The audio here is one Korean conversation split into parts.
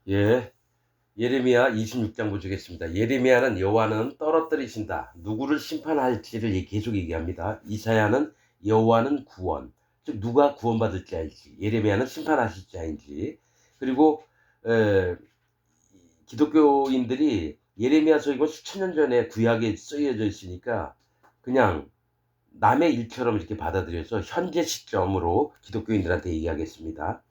예, 예레미야 26장 보시겠습니다. 예레미야는 여호와는 떨어뜨리신다. 누구를 심판할지를 계속 얘기합니다. 이사야는 여호와는 구원, 즉 누가 구원받을 자인지, 예레미야는 심판하실 자인지. 그리고 에, 기독교인들이 예레미야서 이거 수천 년 전에 구약에 쓰여져 있으니까 그냥 남의 일처럼 이렇게 받아들여서 현재 시점으로 기독교인들한테 얘기하겠습니다.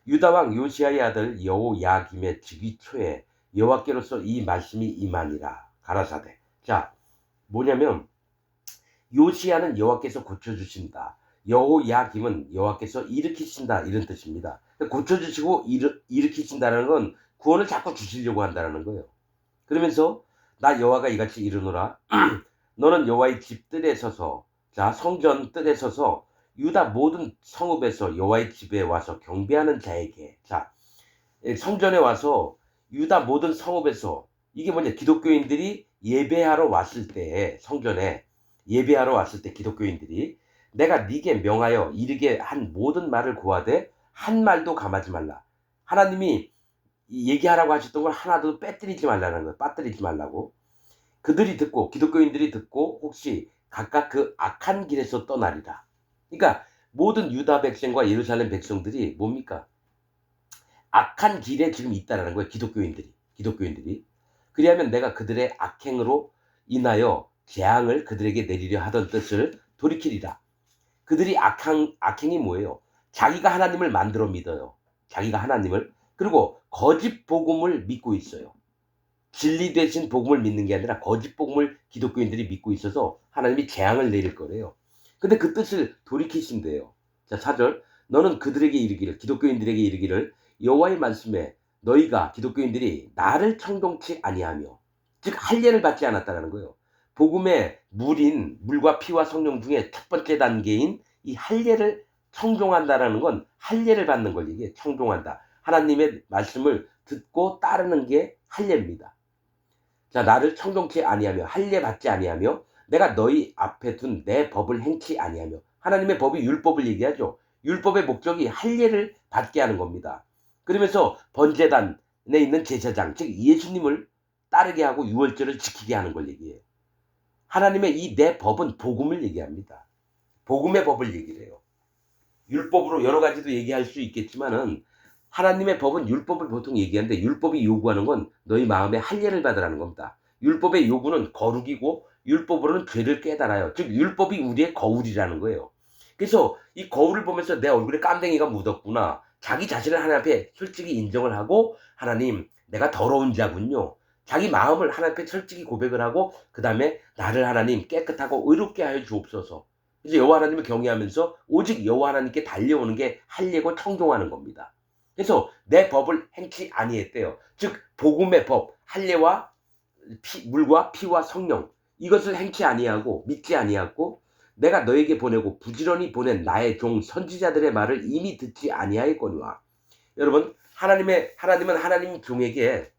유다 왕 요시야의 아들 여호야김의 즉위 초에 여호와께로서 이 말씀이 임하니라 가라사대. 자, 뭐냐면 요시야는 여호와께서 고쳐주신다. 여호야김은 여호와께서 일으키신다, 이런 뜻입니다. 고쳐주시고 일으키신다는 건 구원을 자꾸 주시려고 한다는 거예요. 그러면서 나 여호와가 이같이 이르노라. 너는 여호와의 집 뜰에 서서, 자, 성전 뜰에 서서 유다 모든 성읍에서 여호와의 집에 와서 경배하는 자에게, 자, 성전에 와서 유다 모든 성읍에서, 이게 뭐냐, 기독교인들이 예배하러 왔을 때, 성전에 예배하러 왔을 때 기독교인들이 내가 네게 명하여 이르게 한 모든 말을 고하되 한 말도 감하지 말라. 하나님이 얘기하라고 하셨던 걸 하나도 빼뜨리지 말라는 거예요. 빠뜨리지 말라고. 그들이 듣고, 기독교인들이 듣고 혹시 각각 그 악한 길에서 떠나리라. 그러니까 모든 유다 백성과 예루살렘 백성들이 뭡니까? 악한 길에 지금 있다라는 거예요. 기독교인들이. 그리하면 내가 그들의 악행으로 인하여 재앙을 그들에게 내리려 하던 뜻을 돌이키리라. 그들이 악행이 뭐예요? 자기가 하나님을 만들어 믿어요. 자기가 하나님을. 그리고 거짓 복음을 믿고 있어요. 진리 되신 복음을 믿는 게 아니라 거짓 복음을 기독교인들이 믿고 있어서 하나님이 재앙을 내릴 거래요. 근데 그 뜻을 돌이키신대요. 자, 4절. 너는 그들에게 이르기를, 기독교인들에게 이르기를, 여호와의 말씀에 너희가, 기독교인들이 나를 청종치 아니하며, 즉 할례를 받지 않았다는 거예요. 복음의 물과 피와 성령 중에 첫 번째 단계인 이 할례를 청종한다라는 건 할례를 받는 걸 얘기해. 청종한다. 하나님의 말씀을 듣고 따르는 게 할례입니다. 자, 나를 청종치 아니하며 할례 받지 아니하며 내가 너희 앞에 둔 내 법을 행치 아니하며. 하나님의 법이 율법을 얘기하죠. 율법의 목적이 할례를 받게 하는 겁니다. 그러면서 번제단에 있는 제사장, 즉 예수님을 따르게 하고 유월절을 지키게 하는 걸 얘기해요. 하나님의 이 내 법은 복음을 얘기합니다. 복음의 법을 얘기를 해요. 율법으로 여러 가지도 얘기할 수 있겠지만은 하나님의 법은 율법을 보통 얘기하는데, 율법이 요구하는 건 너희 마음에 할례를 받으라는 겁니다. 율법의 요구는 거룩이고 율법으로는 죄를 깨달아요. 즉 율법이 우리의 거울이라는 거예요. 그래서 이 거울을 보면서 내 얼굴에 깜댕이가 묻었구나, 자기 자신을 하나님 앞에 솔직히 인정을 하고, 하나님 내가 더러운 자군요, 자기 마음을 하나님 앞에 솔직히 고백을 하고, 그 다음에 나를 하나님 깨끗하고 의롭게 하여 주옵소서. 이제 여호와 하나님을 경외하면서 오직 여호와 하나님께 달려오는 게 할례고 청종하는 겁니다. 그래서 내 법을 행치 아니했대요. 즉 복음의 법, 할례와 물과 피와 성령, 이것을 행치 아니하고 믿지 아니하고 내가 너에게 보내고 부지런히 보낸 나의 종 선지자들의 말을 이미 듣지 아니하였거니와. 여러분, 하나님은 하나님 종에게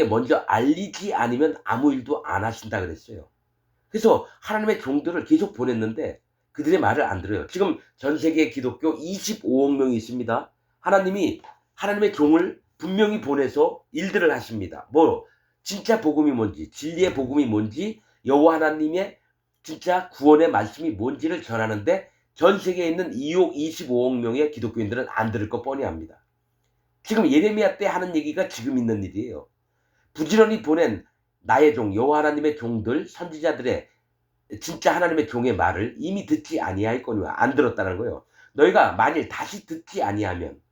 먼저 알리지 않으면 아무 일도 안 하신다 그랬어요. 그래서 하나님의 종들을 계속 보냈는데 그들의 말을 안 들어요. 지금 전 세계 기독교 25억 명이 있습니다. 하나님이 하나님의 종을 분명히 보내서 일들을 하십니다. 뭐 진짜 복음이 뭔지, 진리의 복음이 뭔지, 여호와 하나님의 진짜 구원의 말씀이 뭔지를 전하는데 전 세계에 있는 2억 25억 명의 기독교인들은 안 들을 거 뻔히 합니다. 지금 예레미야 때 하는 얘기가 지금 있는 일이에요. 부지런히 보낸 나의 종 여호와 하나님의 종들 선지자들의 진짜 하나님의 종의 말을 이미 듣지 아니하였거니와. 안 들었다는 거예요. 너희가 만일 다시 듣지 아니하면,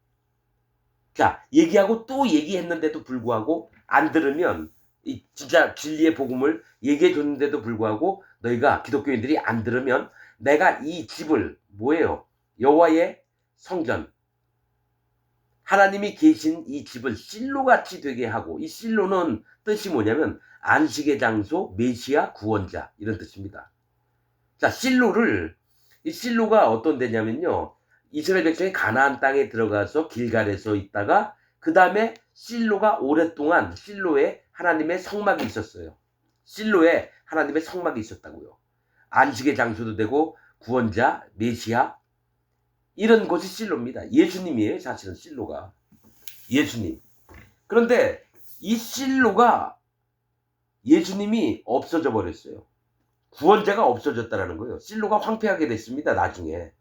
자, 얘기하고 또 얘기했는데도 불구하고 안 들으면, 이 진짜 진리의 복음을 얘기해 줬는데도 불구하고 너희가 기독교인들이 안 들으면 내가 이 집을 뭐예요? 여호와의 성전, 하나님이 계신 이 집을 실로같이 되게 하고, 이 실로는 뜻이 뭐냐면 안식의 장소, 메시아, 구원자, 이런 뜻입니다. 자, 이 실로가 어떤 데냐면요, 이스라엘 백성이 가나안 땅에 들어가서 길갈에서 있다가 그 다음에 실로가 오랫동안 실로에 하나님의 성막이 있었어요. 실로에 하나님의 성막이 있었다고요. 안식의 장소도 되고 구원자, 메시아, 이런 곳이 실로입니다. 예수님이에요, 사실은 실로가. 예수님. 그런데 이 실로가 예수님이 없어져 버렸어요. 구원자가 없어졌다라는 거예요. 실로가 황폐하게 됐습니다. 나중에.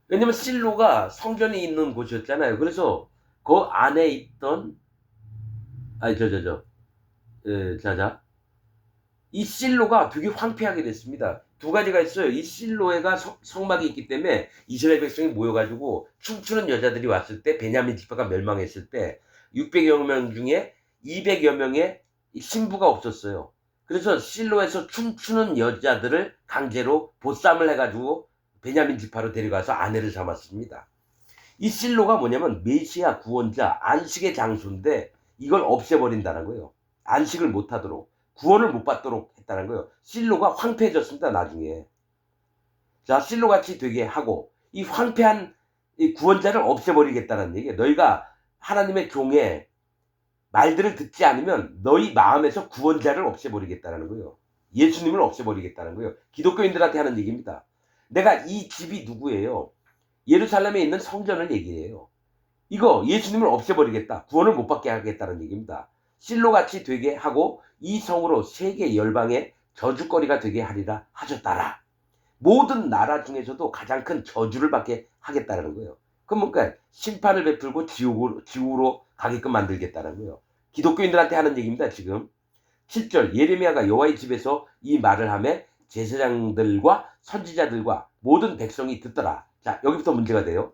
왜냐면 실로가 성전이 있는 곳이었잖아요. 그래서 그 안에 있던 자자 이 실로가 되게 황폐하게 됐습니다. 두 가지가 있어요. 이 실로에가 성막이 있기 때문에 이스라엘 백성이 모여가지고 춤추는 여자들이 왔을 때 베냐민 지파가 멸망했을 때 600여 명 중에 200여 명의 신부가 없었어요. 그래서 실로에서 춤추는 여자들을 강제로 보쌈을 해가지고 베냐민 지파로 데려가서 아내를 삼았습니다. 이 실로가 뭐냐면 메시아 구원자 안식의 장소인데 이걸 없애버린다는 거예요. 안식을 못하도록 구원을 못 받도록 했다는 거예요. 실로가 황폐해졌습니다. 나중에. 자, 실로같이 되게 하고 이 황폐한 이 구원자를 없애버리겠다는 얘기예요. 너희가 하나님의 종의 말들을 듣지 않으면 너희 마음에서 구원자를 없애버리겠다는 거예요. 예수님을 없애버리겠다는 거예요. 기독교인들한테 하는 얘기입니다. 내가 이 집이 누구예요? 예루살렘에 있는 성전을 얘기해요. 이거 예수님을 없애버리겠다. 구원을 못 받게 하겠다는 얘기입니다. 실로같이 되게 하고 이 성으로 세계 열방의 저주거리가 되게 하리라 하셨다라. 모든 나라 중에서도 가장 큰 저주를 받게 하겠다는 거예요. 그럼 뭔가 심판을 베풀고 지옥으로 가게끔 만들겠다는 거예요. 기독교인들한테 하는 얘기입니다. 지금 7절 예레미야가 여호와의 집에서 이 말을 하며 제사장들과 선지자들과 모든 백성이 듣더라. 자, 여기부터 문제가 돼요.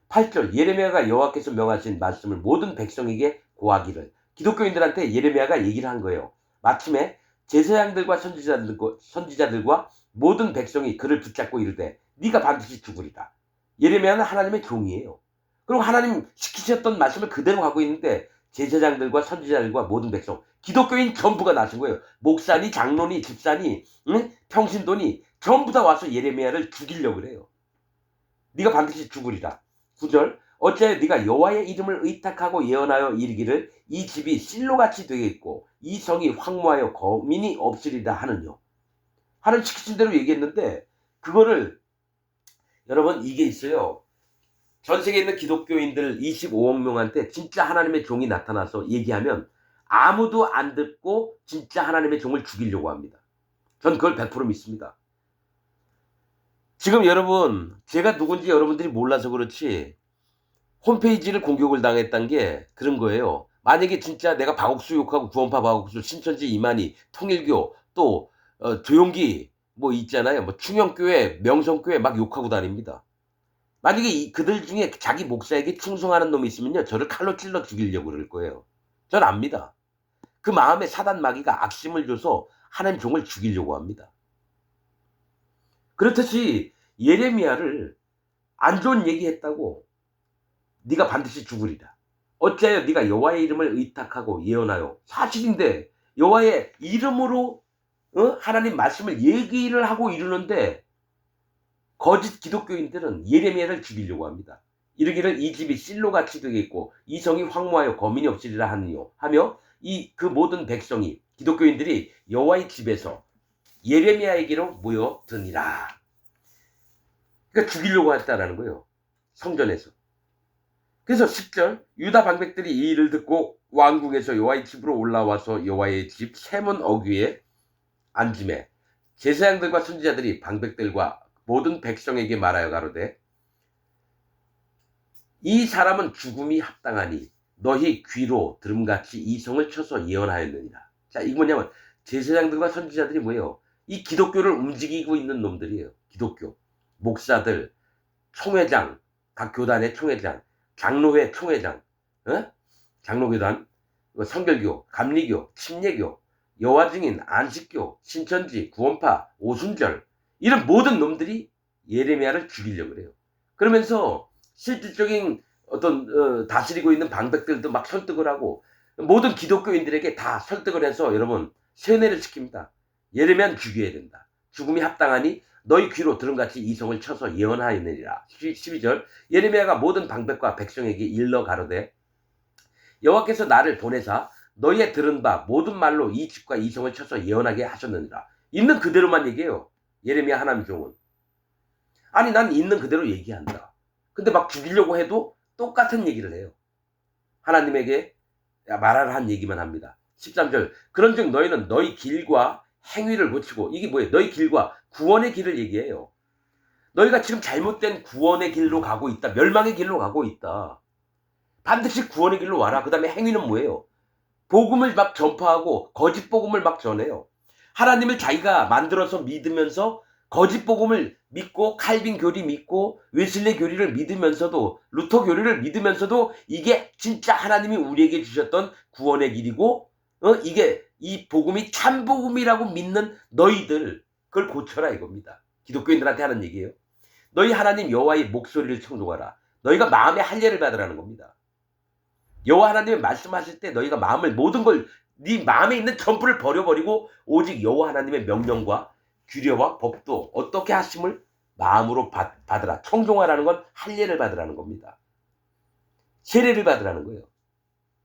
8절 예레미야가 여호와께서 명하신 말씀을 모든 백성에게 고하기를. 기독교인들한테 예레미야가 얘기를 한 거예요. 마침에 제사장들과 선지자들과 모든 백성이 그를 붙잡고 이르되 네가 반드시 죽으리라. 예레미야는 하나님의 종이에요. 그리고 하나님 시키셨던 말씀을 그대로 하고 있는데 제사장들과 선지자들과 모든 백성, 기독교인 전부가 나선 거예요. 목사니 장로니 집사니 평신도니 전부 다 와서 예레미야를 죽이려고 그래요. 네가 반드시 죽으리라. 9절 어째 네가 여호와의 이름을 의탁하고 예언하여 이르기를 이 집이 실로같이 되겠고 이 성이 황무하여 거민이 없으리라 하느뇨. 하나님 시키신 대로 얘기했는데 그거를 여러분 이게 있어요. 전 세계에 있는 기독교인들 25억 명한테 진짜 하나님의 종이 나타나서 얘기하면 아무도 안 듣고 진짜 하나님의 종을 죽이려고 합니다. 전 그걸 100% 믿습니다. 지금 여러분 제가 누군지 여러분들이 몰라서 그렇지 홈페이지를 공격을 당했던 게 그런 거예요. 만약에 진짜 내가 박옥수 욕하고 구원파 박옥수, 신천지 이만희, 통일교 또 조용기 뭐 있잖아요. 뭐 충영교회, 명성교회 막 욕하고 다닙니다. 만약에 그들 중에 자기 목사에게 충성하는 놈이 있으면요. 저를 칼로 찔러 죽이려고 그럴 거예요. 전 압니다. 그 마음에 사단 마귀가 악심을 줘서 하나님 종을 죽이려고 합니다. 그렇듯이 예레미야를 안 좋은 얘기했다고 네가 반드시 죽으리라. 어째요 네가 여호와의 이름을 의탁하고 예언하여. 사실인데 여호와의 이름으로 하나님 말씀을 얘기를 하고 이르는데 거짓 기독교인들은 예레미야를 죽이려고 합니다. 이르기를 이 집이 실로같이 되겠고 이 성이 황무하여 거민이 없으리라 하며 그 모든 백성이 기독교인들이 여호와의 집에서 예레미야에게로 모여드니라. 그러니까 죽이려고 했다라는 거예요. 성전에서. 그래서 10절 유다 방백들이 이 일을 듣고 왕궁에서 여호와의 집으로 올라와서 여호와의 집 세문 어귀에 앉음에 제사장들과 선지자들이 방백들과 모든 백성에게 말하여 가로되 이 사람은 죽음이 합당하니 너희 귀로 들음같이 이 성을 쳐서 예언하였느니라. 자, 이게 뭐냐면 제사장들과 선지자들이 뭐예요? 이 기독교를 움직이고 있는 놈들이에요. 기독교 목사들, 총회장, 각 교단의 총회장, 장로회 총회장, 장로교단, 성결교, 감리교, 침례교, 여호와증인, 안식교, 신천지, 구원파, 오순절 이런 모든 놈들이 예레미야를 죽이려고 그래요. 그러면서 실질적인 어떤 다스리고 있는 방백들도 막 설득을 하고 모든 기독교인들에게 다 설득을 해서 여러분 세뇌를 시킵니다. 예레미야는 죽여야 된다. 죽음이 합당하니 너희 귀로 들음같이 이 성을 쳐서 예언하였느니라. 12절 예레미야가 모든 방백과 백성에게 일러 가로되 여호와께서 나를 보내사 너희의 들은 바 모든 말로 이 집과 이 성을 쳐서 예언하게 하셨느니라. 있는 그대로만 얘기해요. 예레미야 하나님 종은. 아니 난 있는 그대로 얘기한다. 근데 막 죽이려고 해도 똑같은 얘기를 해요. 하나님에게 말하라 한 얘기만 합니다. 13절 그런즉 너희는 너희 길과 행위를 고치고, 이게 뭐예요? 너희 길과 구원의 길을 얘기해요. 너희가 지금 잘못된 구원의 길로 가고 있다. 멸망의 길로 가고 있다. 반드시 구원의 길로 와라. 그 다음에 행위는 뭐예요? 복음을 막 전파하고 거짓 복음을 막 전해요. 하나님을 자기가 만들어서 믿으면서 거짓 복음을 믿고 칼빈 교리 믿고 웨슬리 교리를 믿으면서도 루터 교리를 믿으면서도 이게 진짜 하나님이 우리에게 주셨던 구원의 길이고 이게 이 복음이 참 복음이라고 믿는 너희들 그걸 고쳐라 이겁니다. 기독교인들한테 하는 얘기예요. 너희 하나님 여호와의 목소리를 청종하라. 너희가 마음의 할례를 받으라는 겁니다. 여호와 하나님이 말씀하실 때 너희가 마음을 모든 걸 네 마음에 있는 전부를 버려버리고 오직 여호와 하나님의 명령과 규례와 법도 어떻게 하심을 마음으로 받으라. 청종하라는 건 할례를 받으라는 겁니다. 세례를 받으라는 거예요.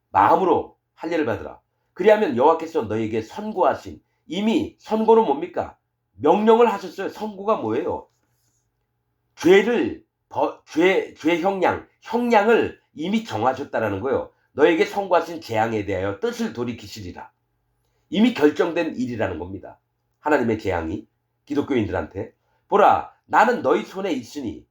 마음으로 할례를 받으라. 그리하면 여호와께서 너희에게 선고하신, 이미 선고는 뭡니까? 명령을 하셨어요. 선고가 뭐예요? 죄 형량을 이미 정하셨다라는 거예요. 너에게 선고하신 재앙에 대하여 뜻을 돌이키시리라. 이미 결정된 일이라는 겁니다. 하나님의 재앙이 기독교인들한테. 보라, 나는 너희 손에 있으니,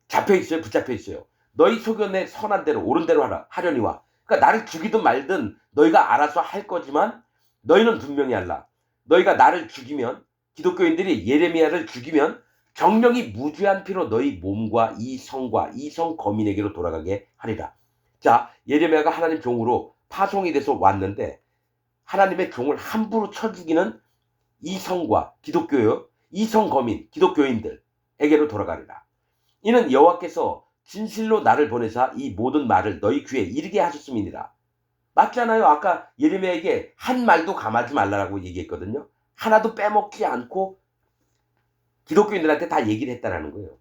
잡혀 있어요, 붙잡혀 있어요. 너희 소견에 선한 대로 옳은 대로 하려니와. 그러니까 나를 죽이든 말든 너희가 알아서 할 거지만 너희는 분명히 알라. 너희가 나를 죽이면, 기독교인들이 예레미야를 죽이면 정령이 무죄한 피로 너희 몸과 이 성과 이 성 거민에게로 돌아가게 하리라. 자, 예레미야가 하나님 종으로 파송이 돼서 왔는데 하나님의 종을 함부로 쳐 죽이는 이 성과 기독교요, 이 성 거민 기독교인들에게로 돌아가리라. 이는 여호와께서 진실로 나를 보내사 이 모든 말을 너희 귀에 이르게 하셨음이니라. 맞잖아요. 아까 예레미야에게 한 말도 감하지 말라고 얘기했거든요. 하나도 빼먹지 않고 기독교인들한테 다 얘기를 했다라는 거예요.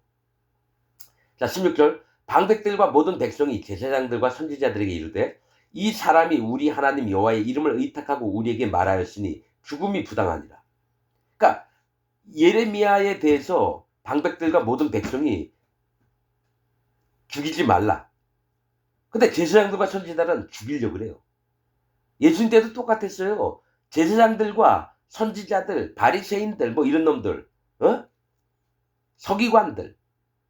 자, 16절 방백들과 모든 백성이 제사장들과 선지자들에게 이르되 이 사람이 우리 하나님 여호와의 이름을 의탁하고 우리에게 말하였으니 죽음이 부당하니라. 그러니까 예레미야에 대해서 방백들과 모든 백성이 죽이지 말라. 근데 제사장들과 선지자들은 죽이려고 그래요. 예수님 때도 똑같았어요. 제사장들과 선지자들, 바리새인들 뭐 이런 놈들, 서기관들,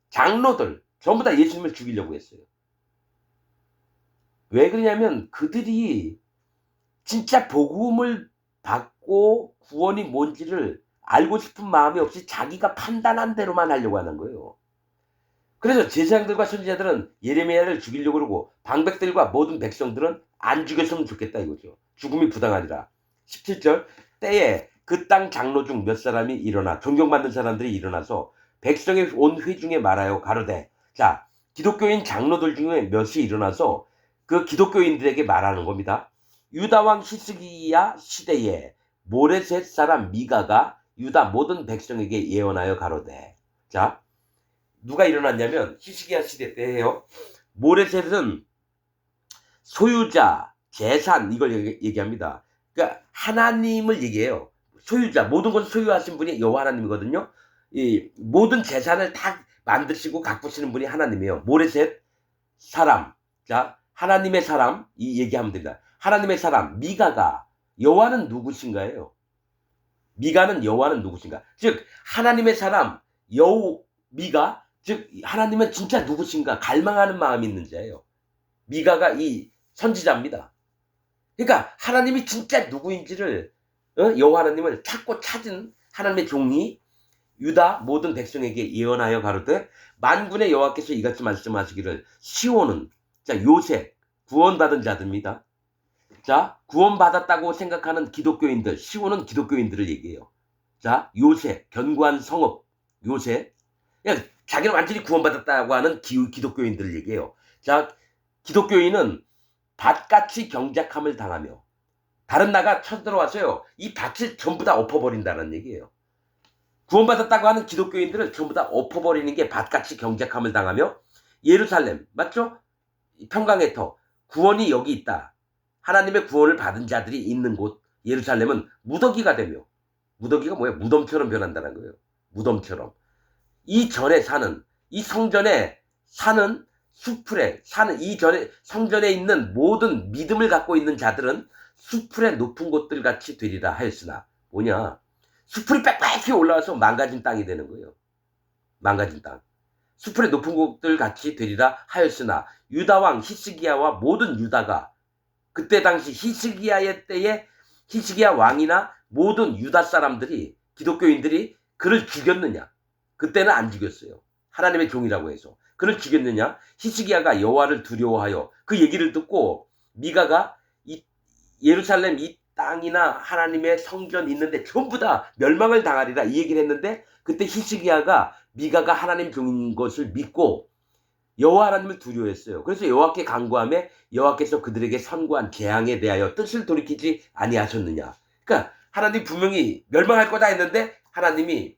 장로들 전부 다 예수님을 죽이려고 했어요. 왜 그러냐면 그들이 진짜 복음을 받고 구원이 뭔지를 알고 싶은 마음이 없이 자기가 판단한 대로만 하려고 하는 거예요. 그래서 제사장들과 선지자들은 예레미야를 죽이려고 그러고 방백들과 모든 백성들은 안 죽였으면 좋겠다 이거죠. 죽음이 부당하니라. 17절 때에 그 땅 장로 중 몇 사람이 일어나, 존경받는 사람들이 일어나서 백성의 온 회중에 말하여 가로되. 자, 기독교인 장로들 중에 몇이 일어나서 그 기독교인들에게 말하는 겁니다. 유다왕 히스기야 시대에 모레셋 사람 미가가 유다 모든 백성에게 예언하여 가로되. 자, 누가 일어났냐면 히스기야 시대 때예요. 모레셋은 소유자, 재산 이걸 얘기합니다. 그러니까 하나님을 얘기해요. 소유자, 모든 걸 소유하신 분이 여호와 하나님이거든요. 이 모든 재산을 다 만드시고 가꾸시는 분이 하나님이에요. 모레셋 사람, 자 하나님의 사람 이 얘기하면 됩니다. 하나님의 사람 미가가 여호와는 누구신가요? 미가는 여호와는 누구신가? 즉 하나님의 사람 미가, 즉 하나님은 진짜 누구신가 갈망하는 마음이 있는 자예요. 미가가 이 선지자입니다. 그러니까 하나님이 진짜 누구인지를 여호와 하나님을 찾고 찾은 하나님의 종이 유다 모든 백성에게 예언하여 가로되 만군의 여호와께서 이같이 말씀하시기를 시온은, 자 요셉 구원받은 자들입니다. 자 구원받았다고 생각하는 기독교인들, 시온은 기독교인들을 얘기해요. 자 요셉 견고한 성읍 요셉, 그냥 자기는 완전히 구원받았다고 하는 기독교인들을 얘기해요. 자 기독교인은 밭같이 경작함을 당하며 다른 나라가 쳐들어와서요 이 밭을 전부 다 엎어버린다는 얘기예요. 구원받았다고 하는 기독교인들을 전부 다 엎어버리는 게 밭같이 경작함을 당하며 예루살렘 맞죠? 평강의 터, 구원이 여기 있다. 하나님의 구원을 받은 자들이 있는 곳 예루살렘은 무더기가 되며, 무더기가 뭐예요? 무덤처럼 변한다는 거예요. 무덤처럼. 이 전에 사는, 이 성전에 사는 수풀에 사는 이 전에 성전에 있는 모든 믿음을 갖고 있는 자들은 수풀의 높은 곳들 같이 되리라 하였으나 뭐냐? 수풀이 빽빽히 올라와서 망가진 땅이 되는 거예요. 망가진 땅. 수풀의 높은 곳들 같이 되리라 하였으나 유다 왕 히스기야와 모든 유다가 그때 당시 히스기야의 때에 히스기야 왕이나 모든 유다 사람들이 기독교인들이 그를 죽였느냐? 그때는 안 죽였어요. 하나님의 종이라고 해서. 그를 죽였느냐? 히스기야가 여호와를 두려워하여 그 얘기를 듣고 미가가 이 예루살렘 이 땅이나 하나님의 성전 있는데 전부 다 멸망을 당하리라 이 얘기를 했는데 그때 히스기야가 미가가 하나님 종인 것을 믿고 여호와 하나님을 두려워했어요. 그래서 여호와께 간구하며 여호와께서 그들에게 선고한 재앙에 대하여 뜻을 돌이키지 아니하셨느냐. 그러니까 하나님 분명히 멸망할 거다 했는데 하나님이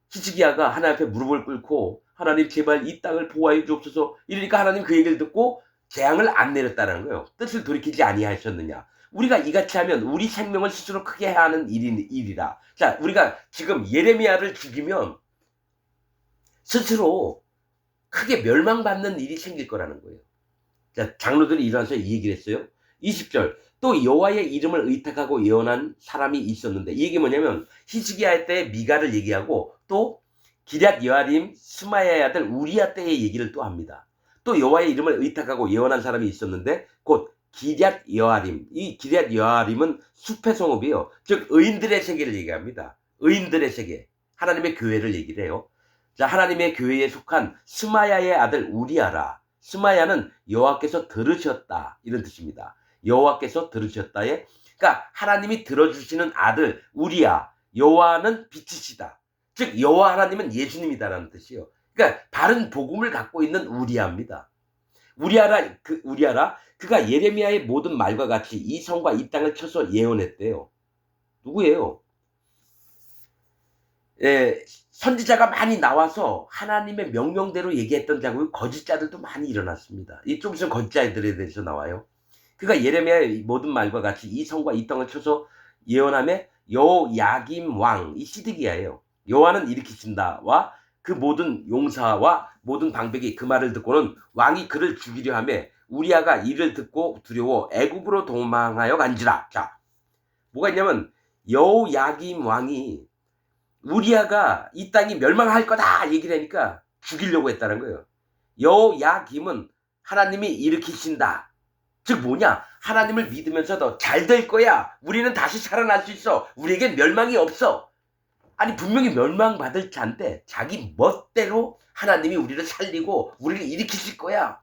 히스기야가 하나님 앞에 무릎을 꿇고 하나님 제발 이 땅을 보호하여 주옵소서 이러니까 하나님 그 얘기를 듣고 재앙을 안 내렸다는 거예요. 뜻을 돌이키지 아니하셨느냐. 우리가 이같이 하면 우리 생명을 스스로 크게 해야 하는 일이라. 자, 우리가 지금 예레미야를 죽이면 스스로 크게 멸망받는 일이 생길 거라는 거예요. 자, 장로들이 일어나서 이 얘기를 했어요. 20절. 또 여호와의 이름을 의탁하고 예언한 사람이 있었는데 이 얘기 뭐냐면 히스기야 때의 미가를 얘기하고 또 기럇 여아림 스마야의 아들 우리야 때의 얘기를 또 합니다. 또 여호와의 이름을 의탁하고 예언한 사람이 있었는데 곧 기럇 여아림. 이 기럇 여아림은 숲의 성읍이에요. 즉 의인들의 세계를 얘기합니다. 의인들의 세계. 하나님의 교회를 얘기를 해요. 자, 하나님의 교회에 속한 스마야의 아들 우리야라. 스마야는 여호와께서 들으셨다 이런 뜻입니다. 여호와께서 들으셨다에 그러니까 하나님이 들어주시는 아들 우리야. 여호와는 빛이시다. 즉 여호와 하나님은 예수님이다라는 뜻이에요. 그러니까 바른 복음을 갖고 있는 우리야입니다. 우리야라 그가 예레미야의 모든 말과 같이 이 성과 이 땅을 쳐서 예언했대요. 누구예요? 선지자가 많이 나와서 하나님의 명령대로 얘기했던 자고 거짓자들도 많이 일어났습니다. 좀 있으면 거짓자들에 대해서 나와요. 그가 예레미야의 모든 말과 같이 이 성과 이 땅을 쳐서 예언하며 여호야김 왕, 이 시드기야예요. 여호와는 일으키신다와 그 모든 용사와 모든 방백이 그 말을 듣고는 왕이 그를 죽이려 하며 우리야가 이를 듣고 두려워 애굽으로 도망하여 간지라. 자, 뭐가 있냐면 여호야김 왕이 우리야가 이 땅이 멸망할 거다 얘기를 하니까 죽이려고 했다는 거예요. 여호야김은 하나님이 일으키신다. 즉 뭐냐? 하나님을 믿으면서도 잘 될 거야. 우리는 다시 살아날 수 있어. 우리에겐 멸망이 없어. 아니 분명히 멸망받을 자인데 자기 멋대로 하나님이 우리를 살리고 우리를 일으키실 거야.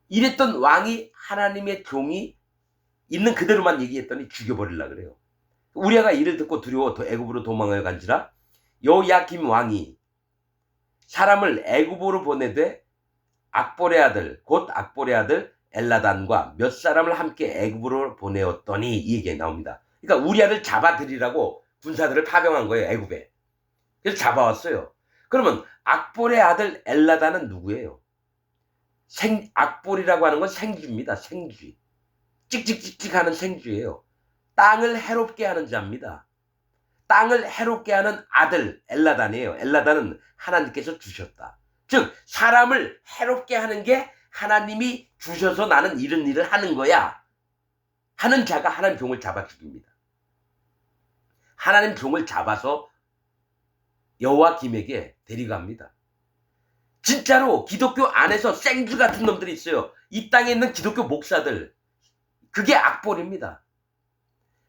이랬던 왕이 하나님의 종이 있는 그대로만 얘기했더니 죽여버리려고 그래요. 우리아가 이를 듣고 두려워 애굽으로 도망하여 간지라. 여호야김 왕이 사람을 애굽으로 보내되 악볼의 아들 곧 악볼의 아들 엘라단과 몇 사람을 함께 애굽으로 보내었더니 이 얘기가 나옵니다. 그러니까 우리아를 잡아들이라고 군사들을 파병한 거예요. 애굽에. 그래서 잡아왔어요. 그러면 악볼의 아들 엘라단은 누구예요? 악볼이라고 하는 건 생쥐입니다. 생쥐. 찍찍찍찍하는 생쥐예요. 땅을 해롭게 하는 자입니다. 땅을 해롭게 하는 아들 엘라단이에요. 엘라단은 하나님께서 주셨다. 즉 사람을 해롭게 하는 게 하나님이 주셔서 나는 이런 일을 하는 거야 하는 자가 하나님 종을 잡아 죽입니다. 하나님 종을 잡아서 여호와 김에게 데려갑니다. 진짜로 기독교 안에서 생쥐 같은 놈들이 있어요. 이 땅에 있는 기독교 목사들. 그게 악볼입니다.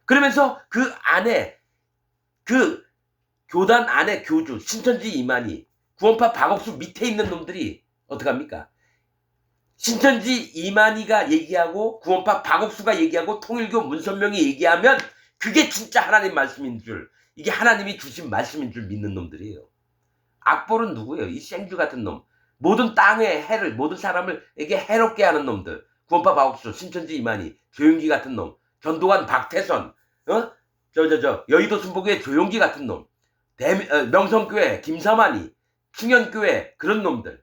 그러면서 그 안에 그 교단 안에 교주 신천지 이만희 구원파 박옥수 밑에 있는 놈들이 어떡합니까? 신천지 이만희가 얘기하고 구원파 박옥수가 얘기하고 통일교 문선명이 얘기하면 그게 진짜 하나님 말씀인 줄, 이게 하나님이 주신 말씀인 줄 믿는 놈들이에요. 악볼은 누구예요? 이 생쥐 같은 놈. 모든 땅의 해를, 모든 사람을에게 해롭게 하는 놈들. 구원파 박옥수, 신천지 이만희, 조용기 같은 놈, 전두환, 박태선, 여의도 순복의 조용기 같은 놈, 명성교회, 김사만이, 충현교회, 그런 놈들.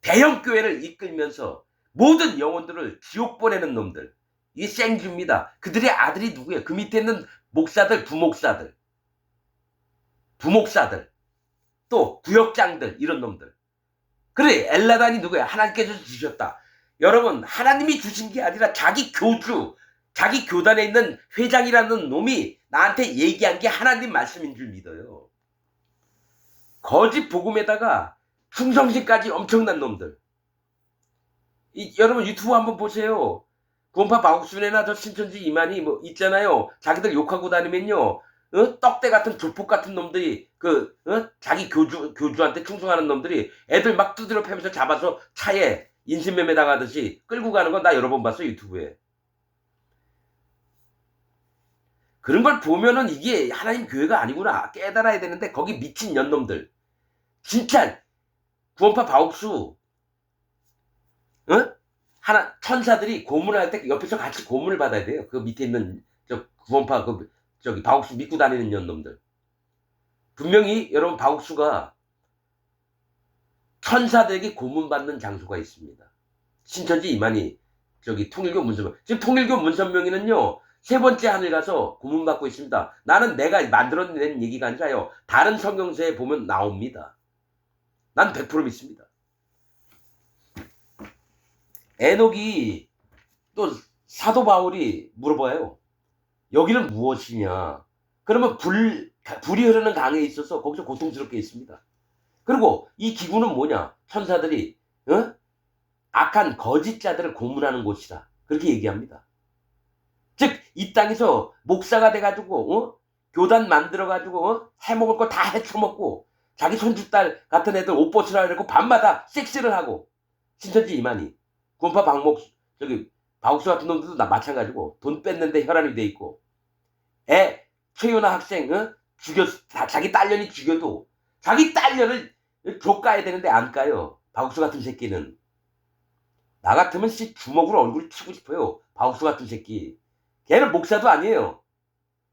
대형교회를 이끌면서 모든 영혼들을 지옥 보내는 놈들. 이게 생쥐입니다. 그들의 아들이 누구예요? 그 밑에 있는 목사들, 부목사들, 또 구역장들, 이런 놈들. 그래, 엘라단이 누구야? 하나님께서 주셨다. 여러분, 하나님이 주신 게 아니라 자기 교주, 자기 교단에 있는 회장이라는 놈이 나한테 얘기한 게 하나님 말씀인 줄 믿어요. 거짓 복음에다가 충성심까지 엄청난 놈들. 여러분 유튜브 한번 보세요. 구원파 마국순회나 저 신천지 이만희 뭐 있잖아요. 자기들 욕하고 다니면요. 떡대 같은 조폭 같은 놈들이 자기 교주한테 충성하는 놈들이 애들 막 두드려 패면서 잡아서 차에 인신매매 당하듯이 끌고 가는 건 나 여러 번 봤어 유튜브에. 그런 걸 보면은 이게 하나님 교회가 아니구나 깨달아야 되는데 거기 미친 년놈들. 진짜 구원파 바옥수 천사들이 고문을 할 때 옆에서 같이 고문을 받아야 돼요. 그 밑에 있는 저 구원파 저기 바옥수 믿고 다니는 년놈들. 분명히 여러분 바옥수가 천사들에게 고문받는 장소가 있습니다. 신천지 이만희 저기 통일교 문선명. 지금 통일교 문선명이는요 3번째 하늘 가서 고문받고 있습니다. 나는 내가 만들어낸 얘기가 아니라요. 다른 성경서에 보면 나옵니다. 난 100% 믿습니다. 에녹이 또 사도 바울이 물어봐요. 여기는 무엇이냐? 그러면 불이 흐르는 강에 있어서 거기서 고통스럽게 있습니다. 그리고 이 기구는 뭐냐? 천사들이 악한 거짓자들을 고문하는 곳이다. 그렇게 얘기합니다. 즉 이 땅에서 목사가 돼가지고 교단 만들어가지고 해먹을 거 다 헤쳐먹고 자기 손주딸 같은 애들 옷 벗으라 그러고 밤마다 섹스를 하고 신천지 이만희 구원파 바옥수 같은 놈들도 나 마찬가지고 돈 뺐는데 혈안이 돼 있고 최윤아 학생 자기 딸년이 죽여도 자기 딸년을 족가야 되는데 안 까요. 바옥수 같은 새끼는. 나 같으면 주먹으로 얼굴 치고 싶어요. 바옥수 같은 새끼. 걔는 목사도 아니에요.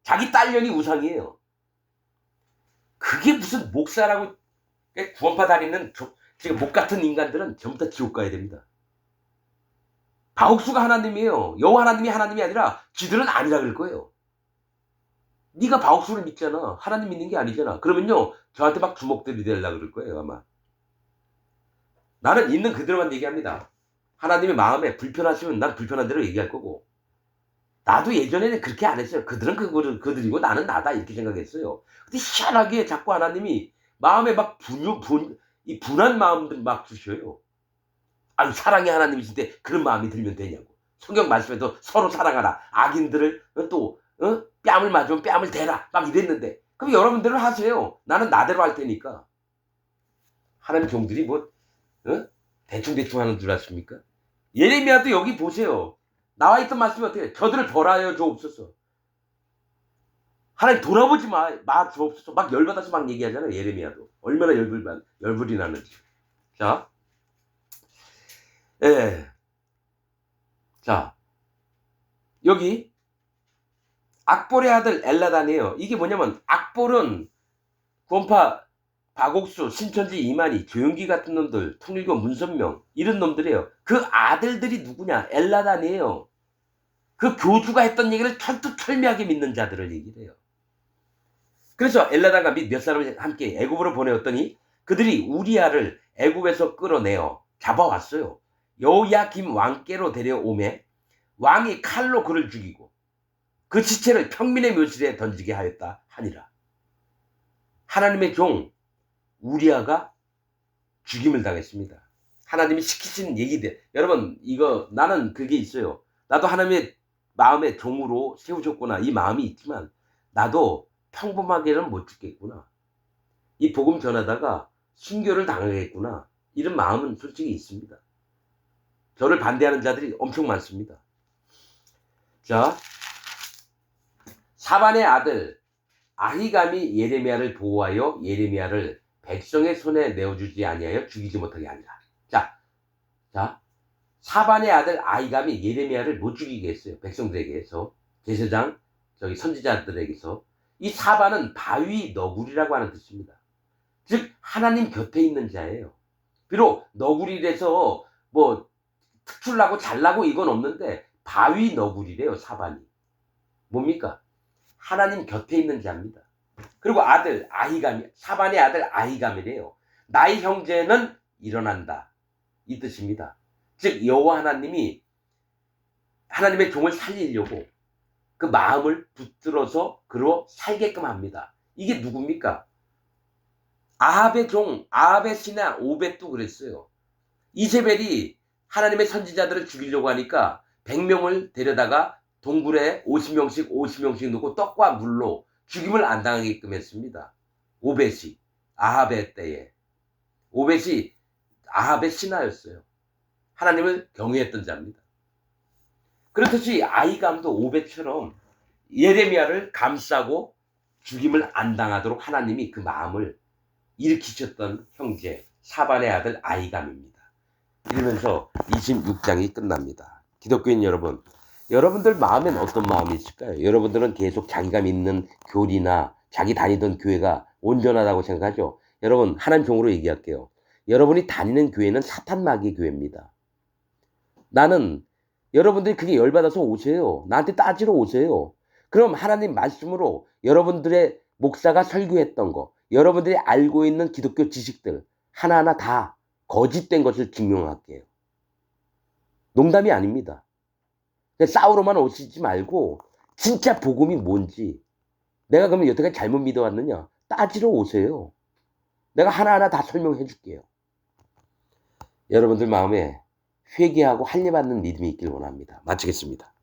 자기 딸년이 우상이에요. 그게 무슨 목사라고. 구원파 다니는 지금 목 같은 인간들은 전부 다 지옥 가야 됩니다. 바옥수가 하나님이에요. 여호와 하나님이 하나님이 아니라 지들은 아니라 그럴 거예요. 네가 바옥수를 믿잖아. 하나님 믿는 게 아니잖아. 그러면요 저한테 막 주먹들이 되려고 그럴 거예요 아마. 나는 있는 그대로만 얘기합니다. 하나님의 마음에 불편하시면 난 불편한 대로 얘기할 거고. 나도 예전에는 그렇게 안 했어요. 그들은 그들이고 나는 나다 이렇게 생각했어요. 근데 희한하게 자꾸 하나님이 마음에 막 분한 마음들 막 주셔요. 아니 사랑의 하나님이신데 그런 마음이 들면 되냐고. 성경 말씀에도 서로 사랑하라. 악인들을 또 뺨을 맞으면 뺨을 대라 막 이랬는데 그럼 여러분들은 하세요. 나는 나대로 할 테니까. 하나님 종들이 뭐 대충 하는 줄 아십니까? 예레미야도 여기 보세요. 나와 있던 말씀이 어떻게 해? 저들을 벌하여 주옵소서. 하나님 돌아보지 마 주옵소서. 막 열받아서 막 얘기하잖아요. 예레미야도. 얼마나 열불이 나는지. 자, 자 여기 악볼의 아들 엘라단이에요. 이게 뭐냐면 악볼은 구원파 박옥수, 신천지 이만희, 조용기 같은 놈들, 통일교 문선명 이런 놈들이에요. 그 아들들이 누구냐? 엘라단이에요. 그 교주가 했던 얘기를 철두철미하게 믿는 자들을 얘기를 해요. 그래서 엘라단과 몇 사람을 함께 애굽으로 보내었더니 그들이 우리아를 애굽에서 끌어내어 잡아왔어요. 여호야김 왕께로 데려오매 왕이 칼로 그를 죽이고 그 시체를 평민의 묘실에 던지게 하였다 하니라. 하나님의 종 우리아가 죽임을 당했습니다. 하나님이 시키신 얘기들. 여러분 이거 나는 그게 있어요. 나도 하나님의 마음의 종으로 세우셨구나 이 마음이 있지만 나도 평범하게는 못 죽겠구나. 이 복음 전하다가 순교를 당하겠구나. 이런 마음은 솔직히 있습니다. 저를 반대하는 자들이 엄청 많습니다. 자, 사반의 아들 아히감이 예레미야를 보호하여 예레미야를 백성의 손에 내어주지 아니하여 죽이지 못하게 하니라. 자, 사반의 아들 아히감이 예레미야를 못 죽이게 했어요. 백성들에게서 제사장 선지자들에게서. 이 사반은 바위 너구리라고 하는 뜻입니다. 즉 하나님 곁에 있는 자예요. 비록 너구리라서 뭐 특출나고 잘나고 이건 없는데 바위 너구리래요. 사반이 뭡니까? 하나님 곁에 있는 자입니다. 그리고 아들 아히감이 사반의 아들 아히감이래요. 나의 형제는 일어난다. 이 뜻입니다. 즉 여호와 하나님이 하나님의 종을 살리려고 그 마음을 붙들어서 그로 살게끔 합니다. 이게 누굽니까? 아합의 종, 아합의 신하 오벳도 그랬어요. 이세벨이 하나님의 선지자들을 죽이려고 하니까 100명을 데려다가 동굴에 50명씩 넣고 떡과 물로 죽임을 안 당하게끔 했습니다. 오벳이 아합의 때에. 오벳이 아합의 신하였어요. 하나님을 경외했던 자입니다. 그렇듯이 아히감도 오벳처럼 예레미야를 감싸고 죽임을 안 당하도록 하나님이 그 마음을 일으키셨던 형제 사반의 아들 아히감입니다. 이러면서 26장이 끝납니다. 기독교인 여러분, 여러분들 마음엔 어떤 마음이 있을까요? 여러분들은 계속 자기가 믿는 교리나 자기 다니던 교회가 온전하다고 생각하죠? 여러분, 하나님 종으로 얘기할게요. 여러분이 다니는 교회는 사탄 마귀의 교회입니다. 나는 여러분들이 그게 열받아서 오세요. 나한테 따지러 오세요. 그럼 하나님 말씀으로 여러분들의 목사가 설교했던 거, 여러분들이 알고 있는 기독교 지식들 하나하나 다 거짓된 것을 증명할게요. 농담이 아닙니다. 싸우러만 오시지 말고 진짜 복음이 뭔지, 내가 그러면 여태까지 잘못 믿어왔느냐 따지러 오세요. 내가 하나하나 다 설명해 줄게요. 여러분들 마음에 회개하고 할례받는 믿음이 있길 원합니다. 마치겠습니다.